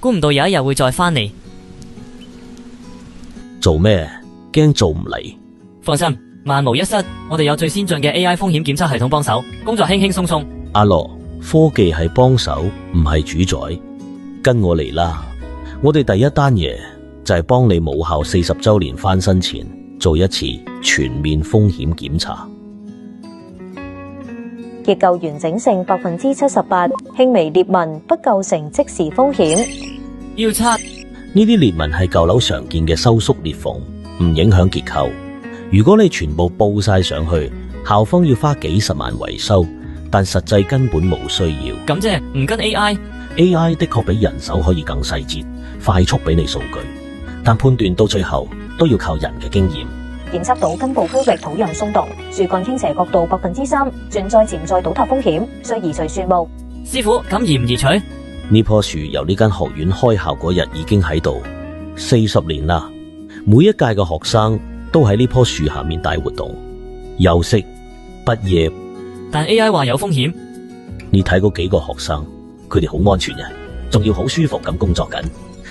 估唔到有一日會再返嚟。做咩？驚做唔嚟？放心，萬無一失，我哋有最先進嘅 AI 風險檢測系統幫手，工作輕輕鬆鬆。阿羅，科技係幫手，唔係主宰。跟我嚟啦！我哋第一單嘢就係幫你母校40週年翻新前做一次全面風險檢查。結構完整性78%，輕微裂紋不構成即時風險。要測呢啲裂紋係舊樓常見嘅收縮裂縫，唔影響結構。如果你全部報晒上去，校方要花幾十萬維修，但實際根本冇需要。咁即係唔跟 AI。AI 的確比人手可以更細節、快速俾你數據，但判斷到最後都要靠人嘅經驗。檢測到根部區域土壤鬆動，樹幹傾斜角度3%，存在潛在倒塌風險，需移除樹木。師傅，咁移唔移除？呢棵樹由呢間學院開校嗰日已經喺度40年啦，每一屆嘅學生都喺呢棵樹下面帶活動、休息、畢業。但 AI 話有風險。你睇嗰幾個學生，佢哋好安全嘅，仲要好舒服咁工作緊。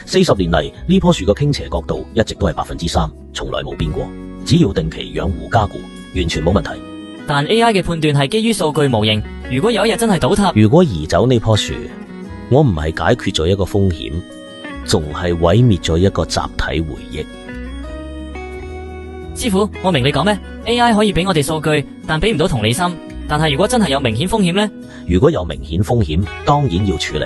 40年嚟，呢棵樹嘅傾斜角度一直都係3%，從來冇變過。只要定期養護加固，完全冇問題。但 AI 嘅判斷係基於數據模型，如果有一日真係倒塌，如果移走呢棵樹，我唔係解決咗一個風險，仲係毀滅咗一個集體回憶。師傅，我明你講咩 ？AI 可以俾我哋數據，但俾唔到同理心。但係如果真係有明顯風險呢？如果有明顯風險，當然要處理。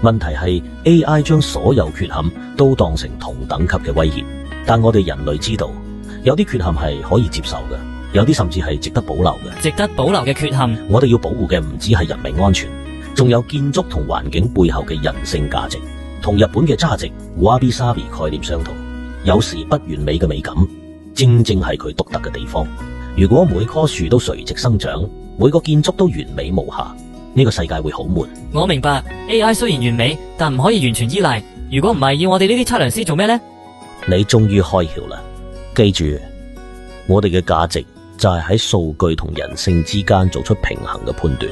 問題係 AI 將所有缺陷都當成同等級嘅威脅，但我哋人類知道，有啲缺陷係可以接受嘅，有啲甚至係值得保留嘅。值得保留嘅缺陷，我哋要保護嘅唔止係人命安全，仲有建築同環境背後嘅人性價值。同日本嘅渣值 Wabi Sabi 概念相同，有時不完美嘅美感，正正係佢獨特嘅地方。如果每棵樹都垂直生長，每個建築都完美無瑕，呢個世界會好悶。我明白 AI 雖然完美，但唔可以完全依賴。如果唔係，要我哋呢啲測量師做咩呢？你終於開竅啦！記住，我哋嘅價值就係喺數據同人性之間做出平衡嘅判斷。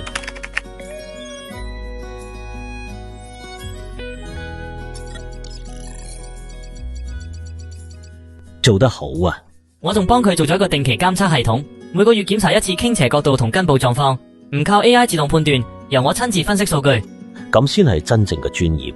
做得好啊！我仲幫佢做咗一個定期監測系統，每個月檢查一次傾斜角度同根部狀況，唔靠 AI 自動判斷，由我親自分析數據。咁先係真正嘅專業。